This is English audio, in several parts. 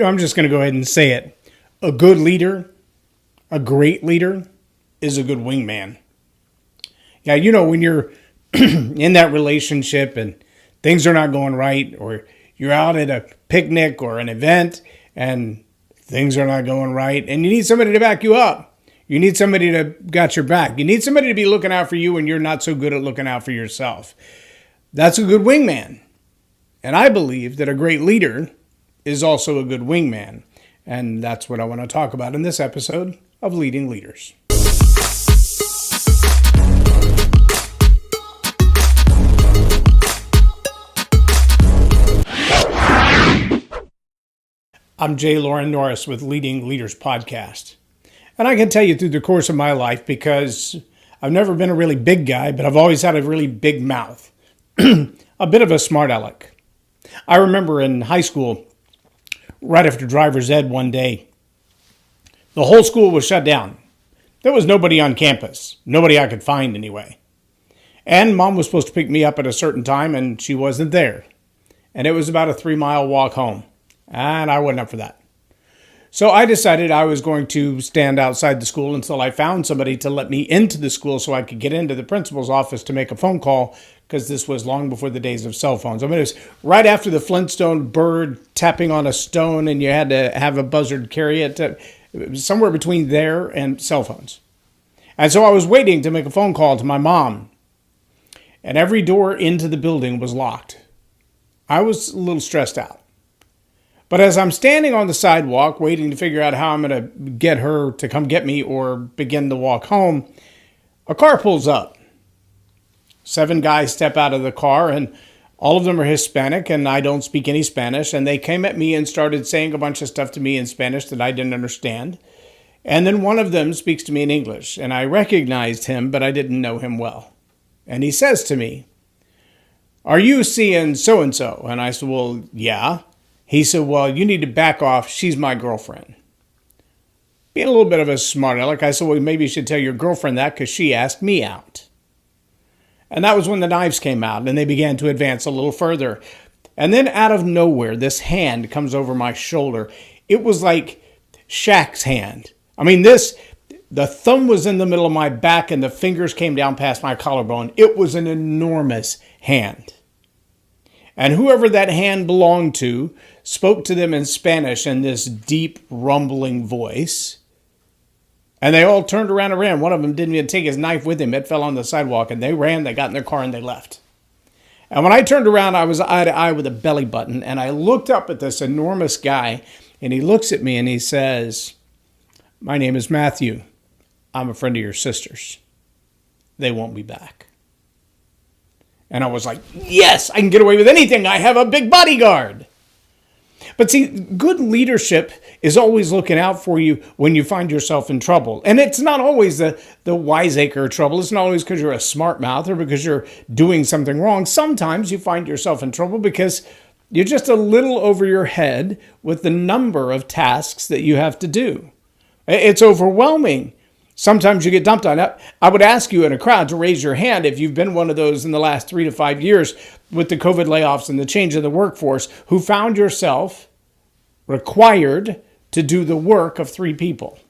I'm just going to go ahead and say it. A good leader, a great leader, is a good wingman. Yeah, when you're in that relationship and things are not going right, or you're out at a picnic or an event and things are not going right, and you need somebody to back you up. You need somebody to got your back. You need somebody to be looking out for you when you're not so good at looking out for yourself. That's a good wingman. And I believe that a great leader is also a good wingman. And that's what I want to talk about in this episode of Leading Leaders. I'm Loren Norris with Leading Leaders Podcast. And I can tell you through the course of my life, because I've never been a really big guy, but I've always had a really big mouth. A bit of a smart aleck. I remember in high school, right after driver's ed one day, the whole school was shut down. There was nobody on campus. Nobody I could find anyway. And Mom was supposed to pick me up at a certain time, and she wasn't there. And it was about a 3-mile walk home. And I wasn't up for that. So I decided I was going to stand outside the school until I found somebody to let me into the school so I could get into the principal's office to make a phone call, because this was long before the days of cell phones. I mean, it was right after the Flintstone bird tapping on a stone and you had to have a buzzard carry it. It was somewhere between there and cell phones. And so I was waiting to make a phone call to my mom. And every door into the building was locked. I was a little stressed out. But as I'm standing on the sidewalk waiting to figure out how I'm going to get her to come get me or begin the walk home, a car pulls up. 7 guys step out of the car, and all of them are Hispanic, and I don't speak any Spanish. And they came at me and started saying a bunch of stuff to me in Spanish that I didn't understand. And then one of them speaks to me in English, and I recognized him, but I didn't know him well. And he says to me, "Are you seeing so-and-so?" And I said, "Well, yeah." He said, "Well, you need to back off. She's my girlfriend." Being a little bit of a smart aleck, I said, "Well, maybe you should tell your girlfriend that because she asked me out." And that was when the knives came out and they began to advance a little further. And then out of nowhere, this hand comes over my shoulder. It was like Shaq's hand. I mean, the thumb was in the middle of my back and the fingers came down past my collarbone. It was an enormous hand. And whoever that hand belonged to spoke to them in Spanish in this deep, rumbling voice. And they all turned around and ran. One of them didn't even take his knife with him. It fell on the sidewalk. And they ran, they got in their car, and they left. And when I turned around, I was eye to eye with a belly button. And I looked up at this enormous guy. And he looks at me and he says, "My name is Matthew. I'm a friend of your sister's. They won't be back." And I was like, yes, I can get away with anything. I have a big bodyguard. But see, good leadership is always looking out for you when you find yourself in trouble. And it's not always the wiseacre trouble. It's not always because you're a smart mouth or because you're doing something wrong. Sometimes you find yourself in trouble because you're just a little over your head with the number of tasks that you have to do. It's overwhelming. Sometimes you get dumped on. I would ask you in a crowd to raise your hand if you've been one of those in the last 3 to 5 years with the COVID layoffs and the change of the workforce who found yourself required to do the work of 3 people.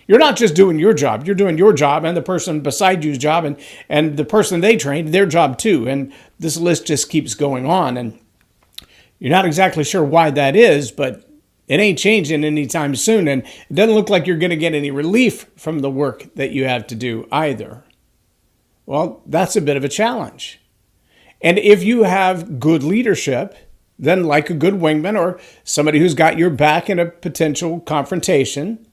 You're not just doing your job. You're doing your job and the person beside you's job and the person they trained, their job too. And this list just keeps going on. And you're not exactly sure why that is, but it ain't changing anytime soon, and it doesn't look like you're going to get any relief from the work that you have to do either. Well, that's a bit of a challenge. And if you have good leadership, then like a good wingman or somebody who's got your back in a potential confrontation,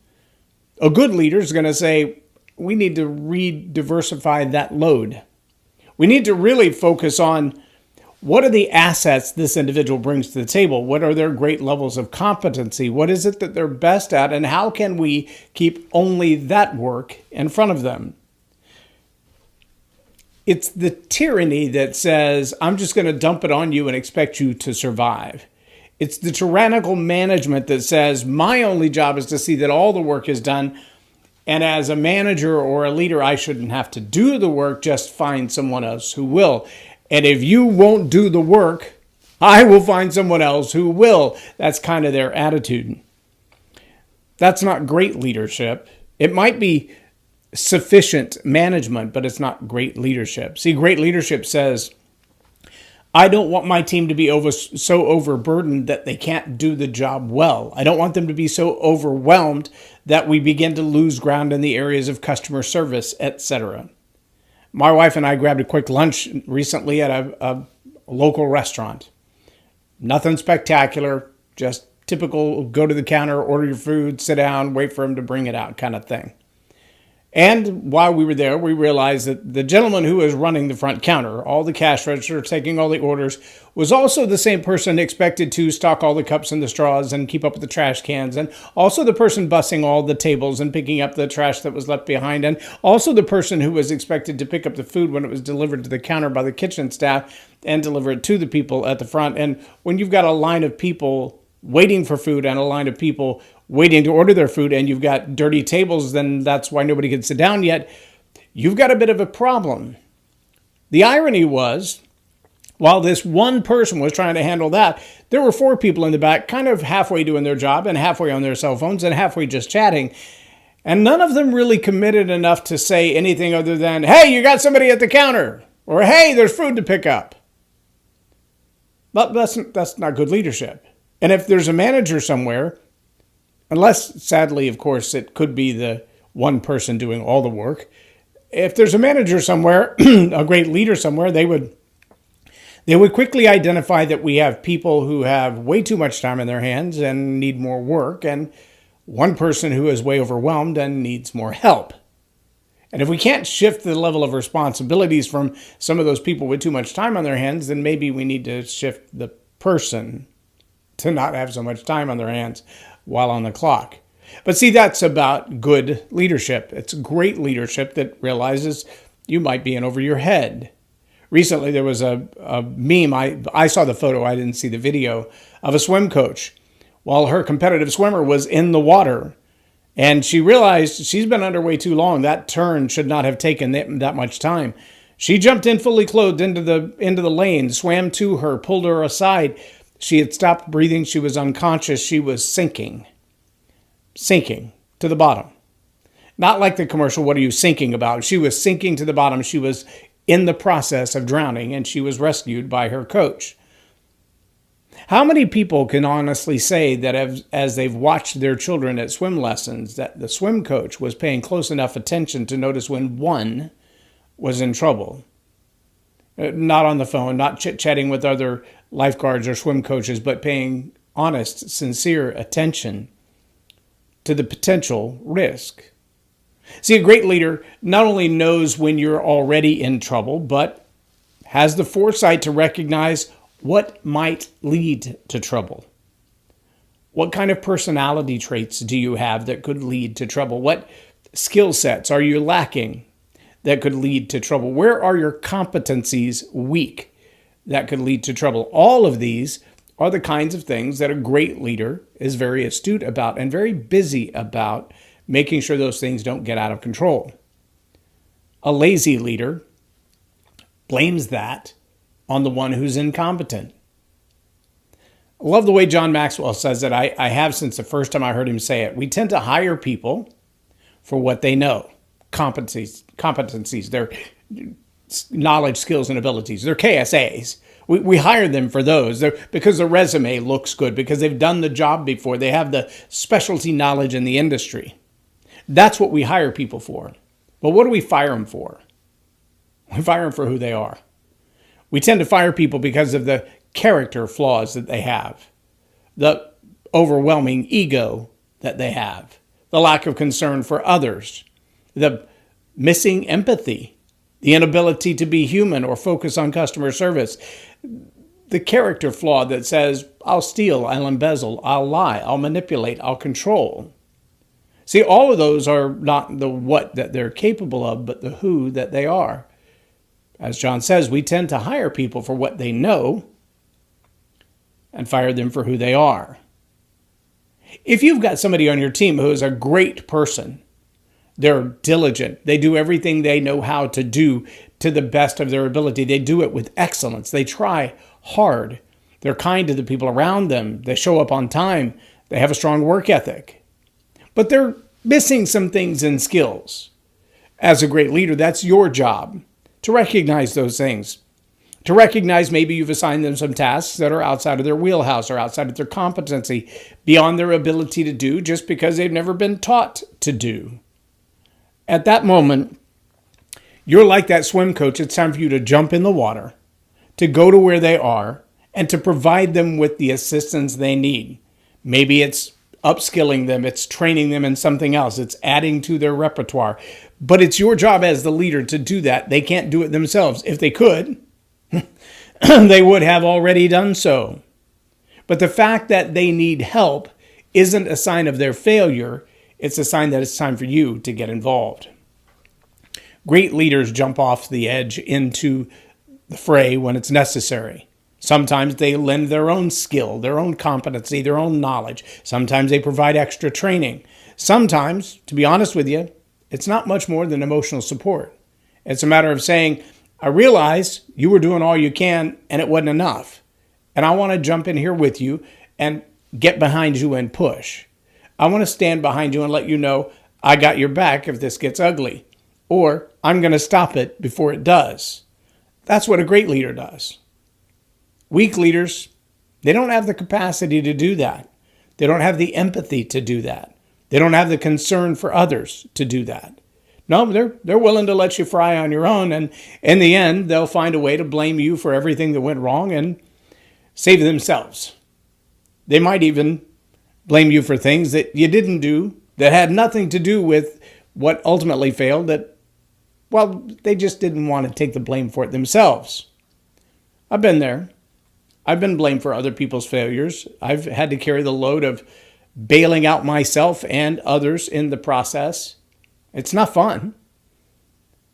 a good leader is going to say, we need to diversify that load. We need to really focus on what are the assets this individual brings to the table? What are their great levels of competency? What is it that they're best at? And how can we keep only that work in front of them? It's the tyranny that says, I'm just going to dump it on you and expect you to survive. It's the tyrannical management that says, my only job is to see that all the work is done. And as a manager or a leader, I shouldn't have to do the work, just find someone else who will. And if you won't do the work, I will find someone else who will. That's kind of their attitude. That's not great leadership. It might be sufficient management, but it's not great leadership. See, great leadership says, I don't want my team to be so overburdened that they can't do the job well. I don't want them to be so overwhelmed that we begin to lose ground in the areas of customer service, etc. My wife and I grabbed a quick lunch recently at a local restaurant. Nothing spectacular, just typical go to the counter, order your food, sit down, wait for them to bring it out kind of thing. And while we were there, we realized that the gentleman who was running the front counter, all the cash register, taking all the orders, was also the same person expected to stock all the cups and the straws and keep up with the trash cans, and also the person bussing all the tables and picking up the trash that was left behind, and also the person who was expected to pick up the food when it was delivered to the counter by the kitchen staff and deliver it to the people at the front. And when you've got a line of people waiting for food and a line of people waiting to order their food, and you've got dirty tables, then that's why nobody can sit down yet. You've got a bit of a problem. The irony was, while this one person was trying to handle that, there were 4 people in the back kind of halfway doing their job and halfway on their cell phones and halfway just chatting. And none of them really committed enough to say anything other than, hey, you got somebody at the counter, or hey, there's food to pick up. But that's not good leadership. And if there's a manager somewhere, unless, sadly, of course, it could be the one person doing all the work. If there's a manager somewhere, a great leader somewhere, they would quickly identify that we have people who have way too much time in their hands and need more work, and one person who is way overwhelmed and needs more help. And if we can't shift the level of responsibilities from some of those people with too much time on their hands, then maybe we need to shift the person to not have so much time on their hands while on the clock. But see, that's about good leadership. It's great leadership that realizes you might be in over your head. Recently, there was a meme. I saw the photo. I didn't see the video of a swim coach while her competitive swimmer was in the water. And she realized she's been underway too long. That turn should not have taken that much time. She jumped in fully clothed into the lane, swam to her, pulled her aside. She had stopped breathing. She was unconscious. She was sinking to the bottom. Not like the commercial, what are you sinking about? She was sinking to the bottom. She was in the process of drowning, and she was rescued by her coach. How many people can honestly say that as they've watched their children at swim lessons, that the swim coach was paying close enough attention to notice when one was in trouble? Not on the phone, not chit-chatting with other lifeguards or swim coaches, but paying honest, sincere attention to the potential risk. See, a great leader not only knows when you're already in trouble, but has the foresight to recognize what might lead to trouble. What kind of personality traits do you have that could lead to trouble? What skill sets are you lacking that could lead to trouble? Where are your competencies weak that could lead to trouble? All of these are the kinds of things that a great leader is very astute about and very busy about making sure those things don't get out of control. A lazy leader blames that on the one who's incompetent. I love the way John Maxwell says it. I have since the first time I heard him say it. We tend to hire people for what they know. Competencies, their knowledge, skills, and abilities. They're KSAs. We hire them for those because the resume looks good, because they've done the job before. They have the specialty knowledge in the industry. That's what we hire people for. But what do we fire them for? We fire them for who they are. We tend to fire people because of the character flaws that they have, the overwhelming ego that they have, the lack of concern for others, the missing empathy, the inability to be human or focus on customer service, the character flaw that says, I'll steal, I'll embezzle, I'll lie, I'll manipulate, I'll control. See, all of those are not the what that they're capable of, but the who that they are. As John says, we tend to hire people for what they know and fire them for who they are. If you've got somebody on your team who is a great person, they're diligent, they do everything they know how to do to the best of their ability, they do it with excellence, they try hard, They're kind to the people around them. They show up on time. They have a strong work ethic. But they're missing some things in skills. As a great leader, that's your job to recognize those things. To recognize maybe you've assigned them some tasks that are outside of their wheelhouse or outside of their competency, beyond their ability to do just because they've never been taught to do. At that moment, you're like that swim coach. It's time for you to jump in the water, to go to where they are, and to provide them with the assistance they need. Maybe it's upskilling them, it's training them in something else, it's adding to their repertoire. But it's your job as the leader to do that. They can't do it themselves. If they could, they would have already done so. But the fact that they need help isn't a sign of their failure. It's a sign that it's time for you to get involved. Great leaders jump off the edge into the fray when it's necessary. Sometimes they lend their own skill, their own competency, their own knowledge. Sometimes they provide extra training. Sometimes, to be honest with you, it's not much more than emotional support. It's a matter of saying, I realize you were doing all you can and it wasn't enough. And I want to jump in here with you and get behind you and push. I want to stand behind you and let you know I got your back if this gets ugly. Or I'm going to stop it before it does. That's what a great leader does. Weak leaders, they don't have the capacity to do that. They don't have the empathy to do that. They don't have the concern for others to do that. No, they're willing to let you fry on your own, and in the end, they'll find a way to blame you for everything that went wrong and save themselves. They might even blame you for things that you didn't do that had nothing to do with what ultimately failed, that, well, they just didn't want to take the blame for it themselves. I've been there. I've been blamed for other people's failures. I've had to carry the load of bailing out myself and others in the process. It's not fun.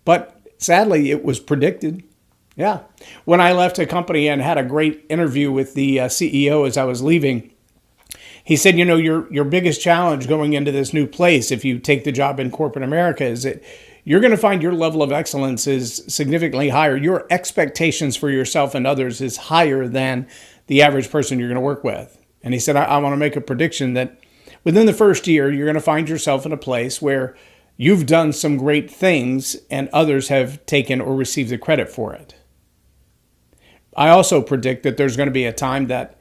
But sadly, it was predicted. Yeah. When I left a company and had a great interview with the CEO as I was leaving, he said, you know, your biggest challenge going into this new place, if you take the job in corporate America, is that you're going to find your level of excellence is significantly higher. Your expectations for yourself and others is higher than the average person you're going to work with. And he said, I want to make a prediction that within the first year, you're going to find yourself in a place where you've done some great things and others have taken or received the credit for it. I also predict that there's going to be a time that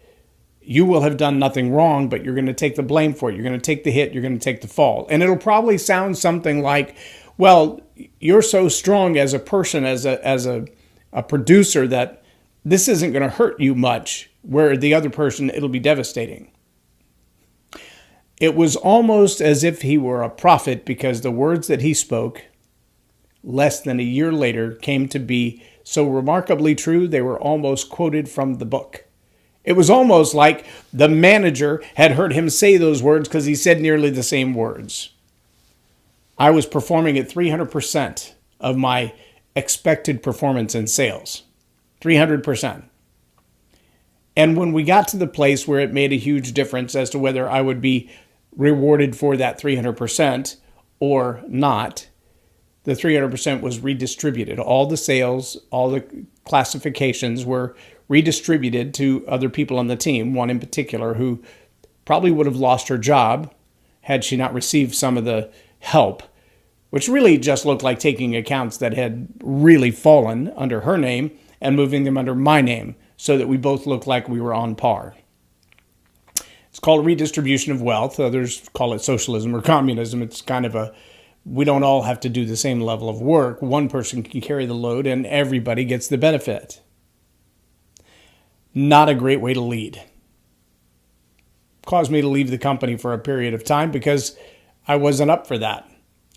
you will have done nothing wrong, but you're going to take the blame for it. You're going to take the hit. You're going to take the fall. And it'll probably sound something like, well, you're so strong as a person, as a producer, that this isn't going to hurt you much, where the other person, it'll be devastating. It was almost as if he were a prophet, because the words that he spoke less than a year later came to be so remarkably true, they were almost quoted from the book. It was almost like the manager had heard him say those words because he said nearly the same words. I was performing at 300% of my expected performance in sales. 300%. And when we got to the place where it made a huge difference as to whether I would be rewarded for that 300% or not, the 300% was redistributed. All the sales, all the classifications were redistributed to other people on the team, one in particular who probably would have lost her job had she not received some of the help, which really just looked like taking accounts that had really fallen under her name and moving them under my name so that we both looked like we were on par. It's called redistribution of wealth. Others call it socialism or communism. It's kind of we don't all have to do the same level of work. One person can carry the load and everybody gets the benefit. Not a great way to lead. Caused me to leave the company for a period of time because I wasn't up for that.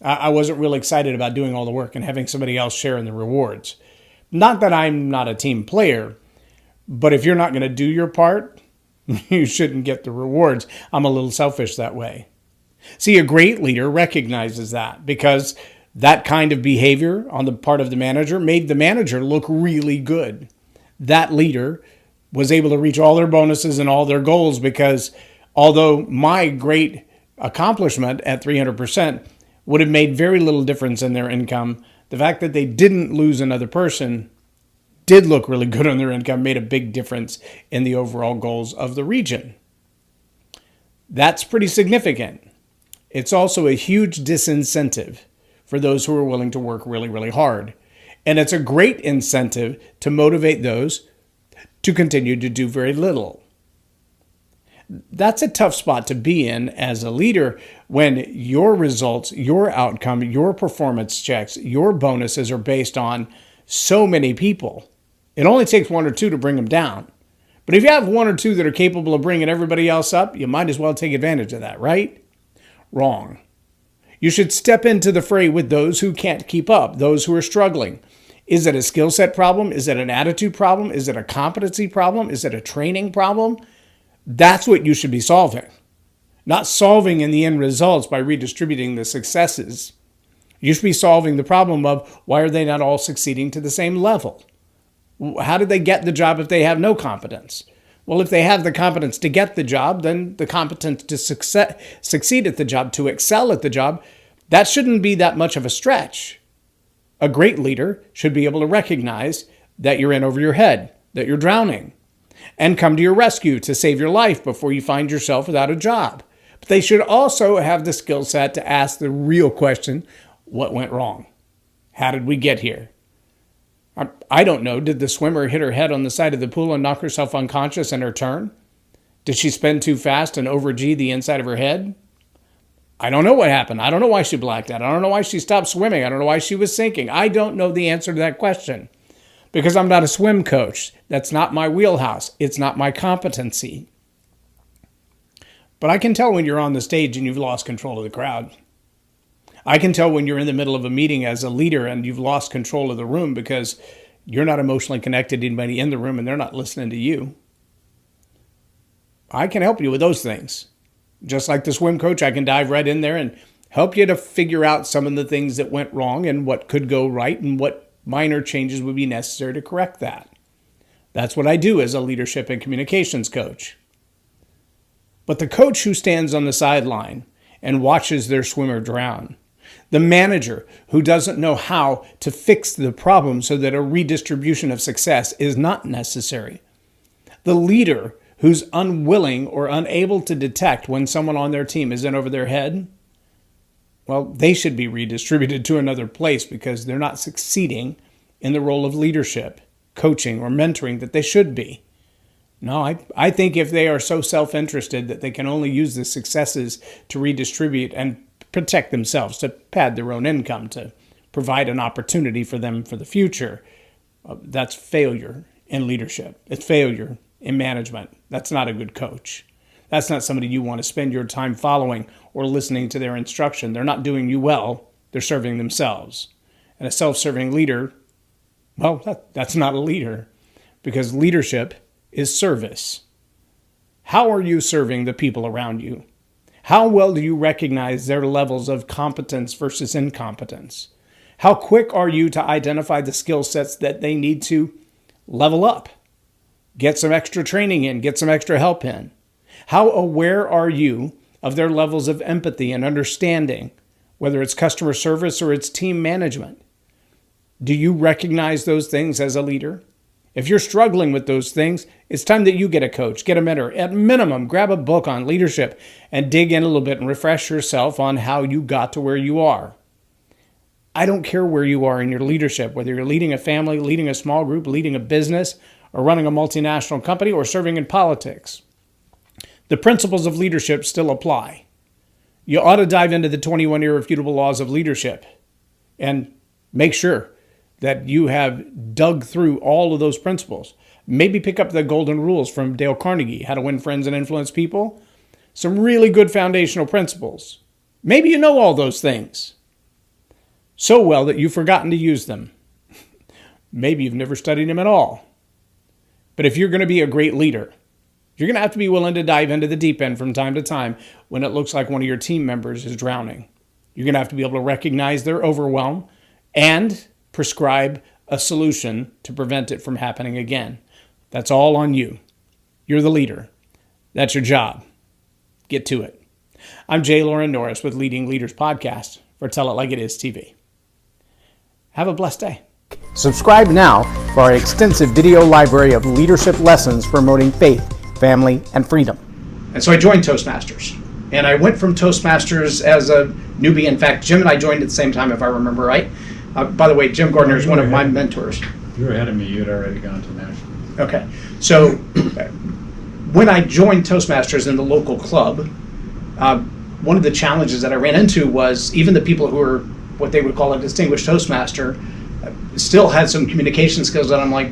I wasn't really excited about doing all the work and having somebody else share in the rewards. Not that I'm not a team player, but if you're not going to do your part, you shouldn't get the rewards. I'm a little selfish that way. See, a great leader recognizes that, because that kind of behavior on the part of the manager made the manager look really good. That leader was able to reach all their bonuses and all their goals because although my great accomplishment at 300% would have made very little difference in their income, the fact that they didn't lose another person did look really good on their income, made a big difference in the overall goals of the region. That's pretty significant. It's also a huge disincentive for those who are willing to work really, really hard. And it's a great incentive to motivate those to continue to do very little. That's a tough spot to be in as a leader when your results, your outcome, your performance checks, your bonuses are based on so many people. It only takes one or two to bring them down. But if you have one or two that are capable of bringing everybody else up, you might as well take advantage of that, right? Wrong. You should step into the fray with those who can't keep up, those who are struggling. Is it a skill set problem? Is it an attitude problem? Is it a competency problem? Is it a training problem? That's what you should be solving. Not solving in the end results by redistributing the successes. You should be solving the problem of why are they not all succeeding to the same level? How did they get the job if they have no competence? Well, if they have the competence to get the job, then the competence to succeed at the job, to excel at the job, that shouldn't be that much of a stretch. A great leader should be able to recognize that you're in over your head, that you're drowning, and come to your rescue to save your life before you find yourself without a job. But they should also have the skill set to ask the real question, what went wrong? How did we get here? I don't know. Did the swimmer hit her head on the side of the pool and knock herself unconscious in her turn? Did she spin too fast and over-G the inside of her head? I don't know what happened. I don't know why she blacked out. I don't know why she stopped swimming. I don't know why she was sinking. I don't know the answer to that question because I'm not a swim coach. That's not my wheelhouse. It's not my competency. But I can tell when you're on the stage and you've lost control of the crowd. I can tell when you're in the middle of a meeting as a leader and you've lost control of the room because you're not emotionally connected to anybody in the room and they're not listening to you. I can help you with those things. Just like the swim coach, I can dive right in there and help you to figure out some of the things that went wrong and what could go right and what minor changes would be necessary to correct that. That's what I do as a leadership and communications coach. But the coach who stands on the sideline and watches their swimmer drown, the manager who doesn't know how to fix the problem so that a redistribution of success is not necessary, the leader who's unwilling or unable to detect when someone on their team is in over their head, well, they should be redistributed to another place because they're not succeeding in the role of leadership, coaching, or mentoring that they should be. No, I think if they are so self-interested that they can only use the successes to redistribute and protect themselves, to pad their own income, to provide an opportunity for them for the future, that's failure in leadership. It's failure in management. That's not a good coach. That's not somebody you want to spend your time following or listening to their instruction. They're not doing you well. They're serving themselves. And a self-serving leader, well, that's not a leader because leadership is service. How are you serving the people around you? How well do you recognize their levels of competence versus incompetence? How quick are you to identify the skill sets that they need to level up? Get some extra training in, get some extra help in. How aware are you of their levels of empathy and understanding, whether it's customer service or it's team management? Do you recognize those things as a leader? If you're struggling with those things, it's time that you get a coach, get a mentor. At minimum, grab a book on leadership and dig in a little bit and refresh yourself on how you got to where you are. I don't care where you are in your leadership, whether you're leading a family, leading a small group, leading a business, or running a multinational company, or serving in politics. The principles of leadership still apply. You ought to dive into the 21 irrefutable laws of leadership and make sure that you have dug through all of those principles. Maybe pick up the golden rules from Dale Carnegie, How to Win Friends and Influence People. Some really good foundational principles. Maybe you know all those things so well that you've forgotten to use them. Maybe you've never studied them at all. But if you're going to be a great leader, you're going to have to be willing to dive into the deep end from time to time when it looks like one of your team members is drowning. You're going to have to be able to recognize their overwhelm and prescribe a solution to prevent it from happening again. That's all on you. You're the leader. That's your job. Get to it. I'm Loren Norris with Leading Leaders Podcast for Tell It Like It Is TV. Have a blessed day. Subscribe now for our extensive video library of leadership lessons promoting faith, family, and freedom. And so I joined Toastmasters. And I went from Toastmasters as a newbie. In fact, Jim and I joined at the same time, if I remember right. By the way, Jim Gardner is one of my mentors. You were ahead of me. You had already gone to national. Okay. So when I joined Toastmasters in the local club, one of the challenges that I ran into was even the people who were what they would call a distinguished Toastmaster still had some communication skills that I'm like,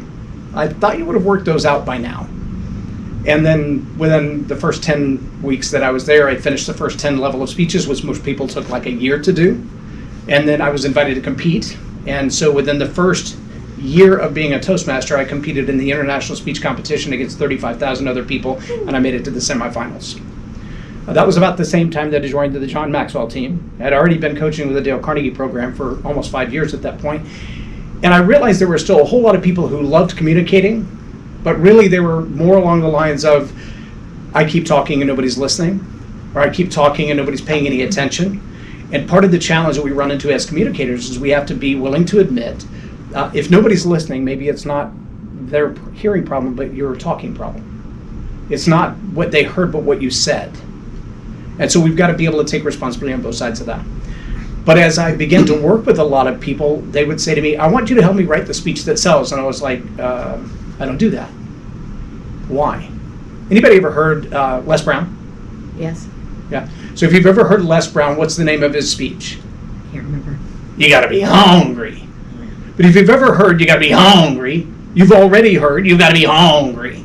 I thought you would have worked those out by now. And then within the first 10 weeks that I was there, I finished the first 10 level of speeches, which most people took like a year to do. And then I was invited to compete. And so within the first year of being a Toastmaster, I competed in the international speech competition against 35,000 other people, and I made it to the semifinals. That was about the same time that I joined the John Maxwell team. I had already been coaching with the Dale Carnegie program for almost 5 years at that point. And I realized there were still a whole lot of people who loved communicating, but really they were more along the lines of, I keep talking and nobody's listening, or I keep talking and nobody's paying any attention. And part of the challenge that we run into as communicators is we have to be willing to admit, if nobody's listening, maybe it's not their hearing problem, but your talking problem. It's not what they heard, but what you said. And so we've got to be able to take responsibility on both sides of that. But as I began to work with a lot of people, they would say to me, I want you to help me write the speech that sells. And I was like, I don't do that. Why? Anybody ever heard Les Brown? Yes. Yeah. So if you've ever heard Les Brown, what's the name of his speech? Can't remember. You got to be hungry. But if you've ever heard you got to be hungry, you've already heard you got to be hungry.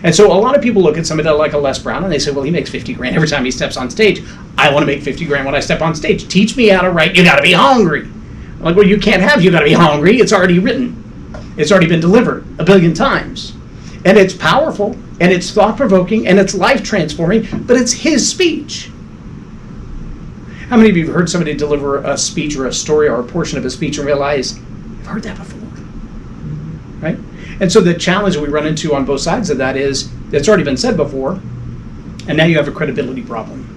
And so a lot of people look at somebody like a Les Brown and they say, well, he makes 50 grand every time he steps on stage. I want to make 50 grand when I step on stage. Teach me how to write, you got to be hungry. I'm like, well, you can't have you got to be hungry. It's already written. It's already been delivered a billion times. And it's powerful, and it's thought-provoking, and it's life-transforming, but it's his speech. How many of you have heard somebody deliver a speech or a story or a portion of a speech and realize, I've heard that before, right? And so the challenge that we run into on both sides of that is, it's already been said before, and now you have a credibility problem.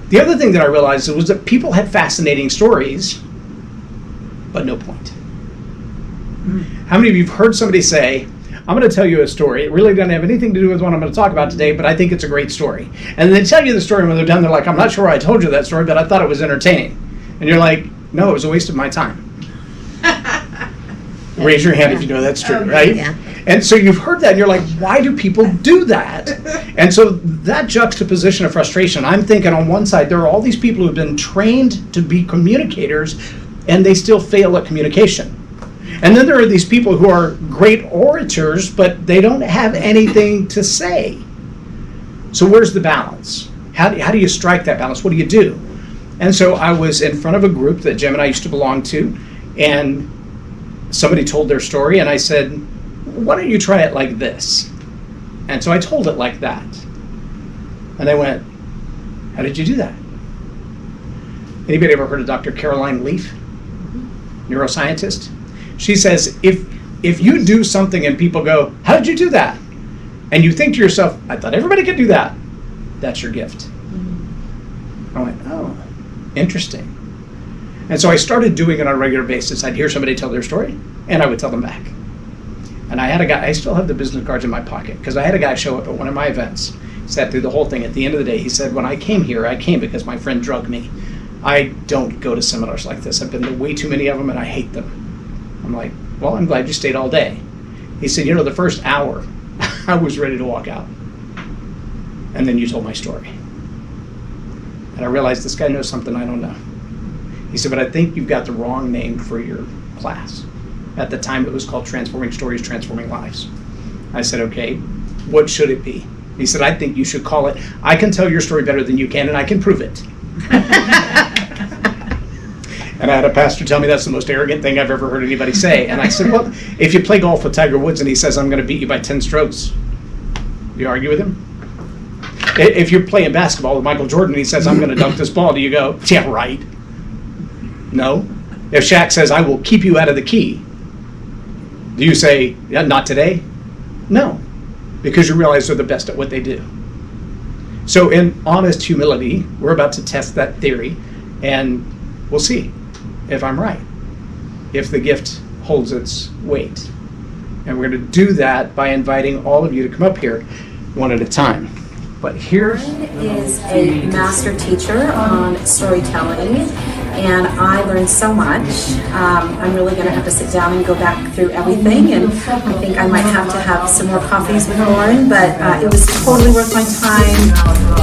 The other thing that I realized was that people had fascinating stories, but no point. How many of you have heard somebody say, I'm going to tell you a story. It really doesn't have anything to do with what I'm going to talk about today, but I think it's a great story. And they tell you the story, and when they're done, they're like, I'm not sure why I told you that story, but I thought it was entertaining. And you're like, no, it was a waste of my time. Raise your hand if you know that's true, right? Yeah. And so you've heard that, and you're like, why do people do that? And so that juxtaposition of frustration, I'm thinking on one side, there are all these people who've been trained to be communicators, and they still fail at communication. And then there are these people who are great orators, but they don't have anything to say. So where's the balance? How do you strike that balance? What do you do? And so I was in front of a group that Jim and I used to belong to, and somebody told their story, and I said, why don't you try it like this? And so I told it like that. And they went, how did you do that? Anybody ever heard of Dr. Caroline Leaf, neuroscientist? She says, if you do something and people go, how did you do that? And you think to yourself, I thought everybody could do that. That's your gift. I went, oh, interesting. And so I started doing it on a regular basis. I'd hear somebody tell their story, and I would tell them back. And I had a guy, I still have the business cards in my pocket, because I had a guy show up at one of my events, sat through the whole thing. At the end of the day, he said, when I came here, I came because my friend drugged me. I don't go to seminars like this. I've been to way too many of them, and I hate them. I'm like, well, I'm glad you stayed all day. He said, the first hour, I was ready to walk out. And then you told my story. And I realized this guy knows something I don't know. He said, but I think you've got the wrong name for your class. At the time, it was called Transforming Stories, Transforming Lives. I said, okay, what should it be? He said, I think you should call it, I can tell your story better than you can, and I can prove it. And I had a pastor tell me that's the most arrogant thing I've ever heard anybody say. And I said, well, if you play golf with Tiger Woods and he says, I'm going to beat you by 10 strokes, do you argue with him? If you're playing basketball with Michael Jordan and he says, I'm going to dunk this ball, do you go, yeah, right? No. If Shaq says, I will keep you out of the key, do you say, yeah, not today? No, because you realize they're the best at what they do. So in honest humility, we're about to test that theory, and we'll see if I'm right, if the gift holds its weight. And we're going to do that by inviting all of you to come up here one at a time. But here's is a master teacher on storytelling, and I learned so much. I'm really going to have to sit down and go back through everything, and I think I might have to have some more coffees with Loren, but it was totally worth my time,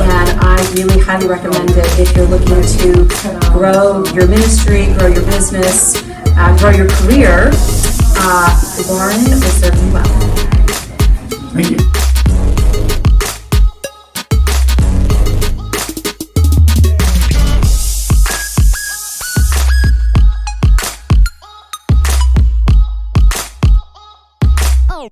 and I really highly recommend it if you're looking to grow your ministry, grow your business, grow your career. Loren will serve you well. Thank you.